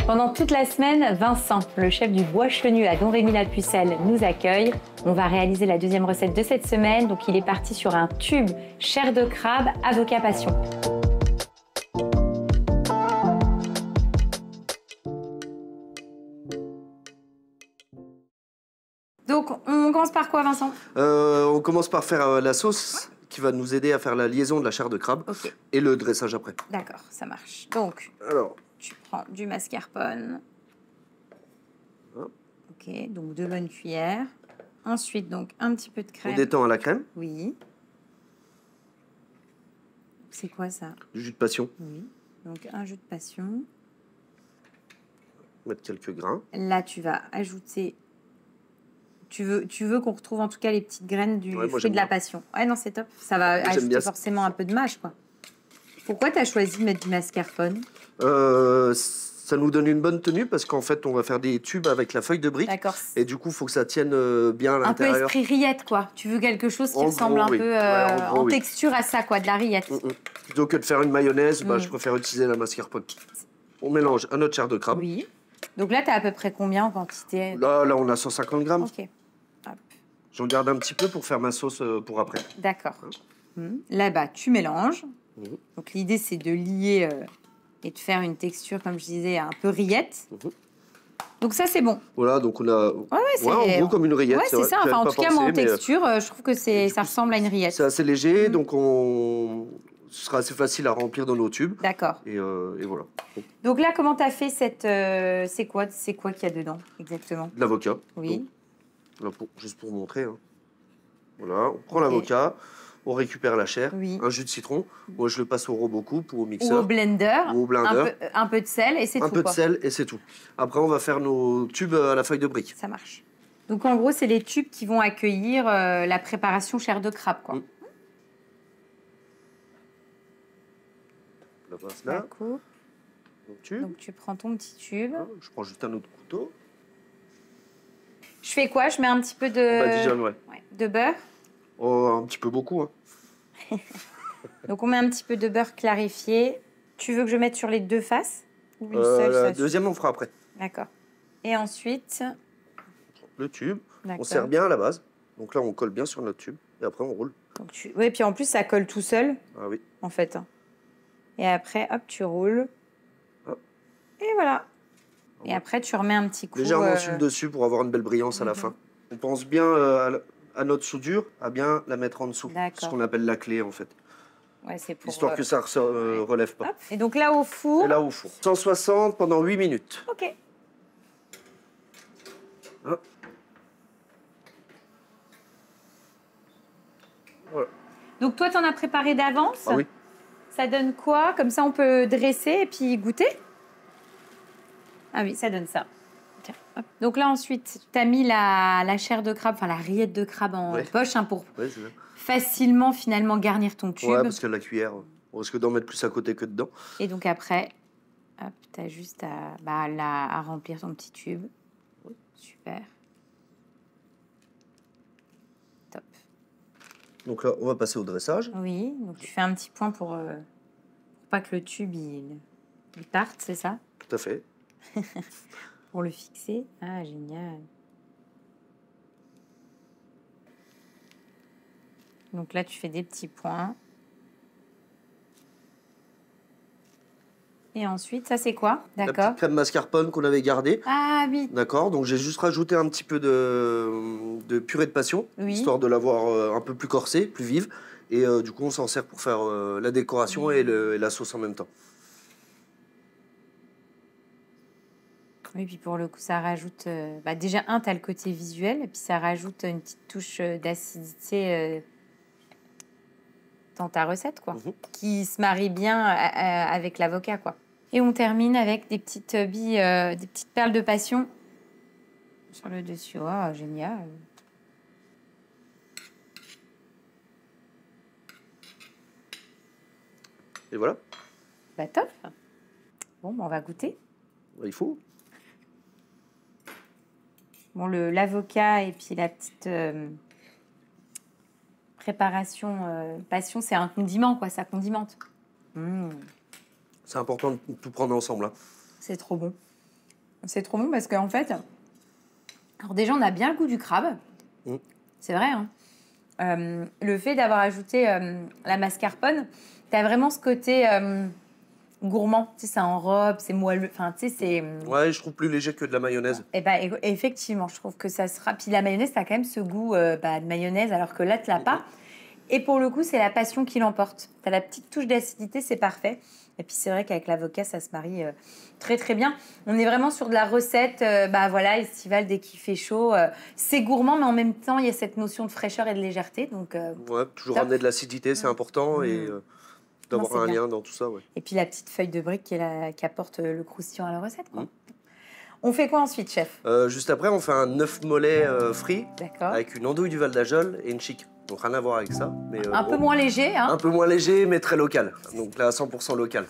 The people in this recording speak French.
Pendant toute la semaine, Vincent, le chef du Bois Chenu à Don Rémy-la-Pucelle, nous accueille. On va réaliser la deuxième recette de cette semaine. Donc, il est parti sur un tube chair de crabe avocat passion. Donc, on commence par quoi, Vincent? On commence par faire la sauce qui va nous aider à faire la liaison de la chair de crabe et le dressage après. D'accord, ça marche. Donc, alors, tu prends du mascarpone. Hop. Ok, donc 2 bonnes cuillères. Ensuite, donc, un petit peu de crème. On détend à la crème. Oui. C'est quoi ça? Du jus de passion. Oui. Donc, un jus de passion. Mettre quelques grains. Là, tu vas ajouter... Tu veux qu'on retrouve en tout cas les petites graines du fruit de la passion. Ouais, non, c'est top. Ça va ajouter forcément un peu de mâche, quoi. Pourquoi tu as choisi de mettre du mascarpone? Ça nous donne une bonne tenue parce qu'en fait, on va faire des tubes avec la feuille de brique. D'accord. Et du coup, il faut que ça tienne bien à l'intérieur. Un peu esprit rillette, quoi. Tu veux quelque chose qui ressemble un peu en texture à ça, quoi, de la rillette. Plutôt que de faire une mayonnaise, je préfère utiliser la mascarpone. On mélange un autre chair de crabe. Oui. Donc là, tu as à peu près combien en quantité? Là, on a 150 grammes. Ok. Hop. J'en garde un petit peu pour faire ma sauce pour après. D'accord. Là-bas, tu mélanges. Donc l'idée, c'est de lier et de faire une texture, comme je disais, un peu rillette. Donc ça, c'est bon. Voilà, donc on a en gros comme une rillette. Ouais, c'est ça. Enfin, en tout cas, moi, en texture, je trouve que ça ressemble à une rillette. C'est assez léger, donc ce sera assez facile à remplir dans nos tubes. D'accord. Et voilà. Donc là, comment tu as fait cette... c'est quoi qu'il y a dedans, exactement? De l'avocat. Oui. Donc, là, juste pour montrer. Hein. Voilà, on prend l'avocat, on récupère la chair, un jus de citron. Moi, je le passe au robot-coupe ou au mixeur. Ou au blender. Ou au blender. Un peu de sel et c'est tout. Un peu de sel et c'est tout. Après, on va faire nos tubes à la feuille de brique. Ça marche. Donc, en gros, c'est les tubes qui vont accueillir la préparation chair de crabe, quoi. La passe là. Donc, tu prends ton petit tube. Je prends juste un autre couteau. Je fais quoi? Je mets un petit peu de... Badigeonne, de beurre. Oh, un petit peu beaucoup. Hein. Donc, on met un petit peu de beurre clarifié. Tu veux que je mette sur les deux faces? Ou une seule? La deuxième, on fera après. D'accord. Et ensuite... Le tube. On serre bien à la base. Donc là, on colle bien sur notre tube. Et après, on roule. Oui, puis en plus, ça colle tout seul. Ah oui. En fait. Et après, hop, tu roules. Hop. Et voilà. Et après, tu remets un petit coup... Légèrement sur le dessus pour avoir une belle brillance à la fin. On pense bien à notre soudure, à bien la mettre en dessous. Ce qu'on appelle la clé, en fait. Ouais, c'est pour... Histoire que ça ne relève pas. Hop. Et donc là, au four... Et là, au four. 160 pendant 8 minutes. Ok. Hop. Voilà. Donc toi, tu en as préparé d'avance? Ah oui. Ça donne quoi? Comme ça, on peut dresser et puis goûter? Ah oui, ça donne ça. Tiens, hop. Donc là, ensuite, tu as mis la chair de crabe, enfin la rillette de crabe en poche pour facilement, finalement, garnir ton tube. Ouais, parce que la cuillère, on risque d'en mettre plus à côté que dedans. Et donc après, hop, tu as juste à remplir ton petit tube. Super. Top. Donc là, on va passer au dressage. Oui, donc tu fais un petit point pour pas que le tube il parte, c'est ça? Tout à fait. Pour le fixer. Ah, génial. Donc là, tu fais des petits points. Et ensuite, ça c'est quoi? D'accord. La petite crème mascarpone qu'on avait gardée. Ah oui. D'accord, donc j'ai juste rajouté un petit peu de purée de passion, histoire de l'avoir un peu plus corsée, plus vive. Et du coup, on s'en sert pour faire la décoration et la sauce en même temps. Oui, puis pour le coup, ça rajoute... déjà, tu as le côté visuel, et puis ça rajoute une petite touche d'acidité dans ta recette, quoi. Qui se marie bien avec l'avocat, quoi. Et on termine avec des petites billes, des petites perles de passion sur le dessus. Oh, génial. Et voilà. Bah top. Bon, on va goûter. Il faut. Bon, l'avocat et puis la petite Préparation, passion, c'est un condiment, quoi. Ça condimente. C'est important de tout prendre ensemble. Hein. C'est trop bon. C'est trop bon parce qu'en fait... Alors déjà, on a bien le goût du crabe. C'est vrai, hein. Le fait d'avoir ajouté la mascarpone, tu as vraiment ce côté gourmand. Tu sais, ça enrobe, c'est moelleux. Enfin, tu sais, c'est... Ouais, je trouve plus léger que de la mayonnaise. Et bah, effectivement, je trouve que ça sera... Puis la mayonnaise, tu as quand même ce goût de mayonnaise, alors que là, tu l'as pas. Et pour le coup, c'est la passion qui l'emporte. Tu as la petite touche d'acidité, c'est parfait. Et puis c'est vrai qu'avec l'avocat, ça se marie très très bien. On est vraiment sur de la recette, voilà, estivale dès qu'il fait chaud. C'est gourmand, mais en même temps, il y a cette notion de fraîcheur et de légèreté. Donc, ouais, toujours ramener de l'acidité, c'est important et d'avoir un lien dans tout ça. Ouais. Et puis la petite feuille de brique qui apporte le croustillant à la recette. Quoi. On fait quoi ensuite, chef? Juste après, on fait un œuf mollet frit avec une andouille du Val d'Ajol et une chic. Donc rien à voir avec ça. Mais, un peu moins léger. Hein. Un peu moins léger, mais très local. Donc là, 100% local.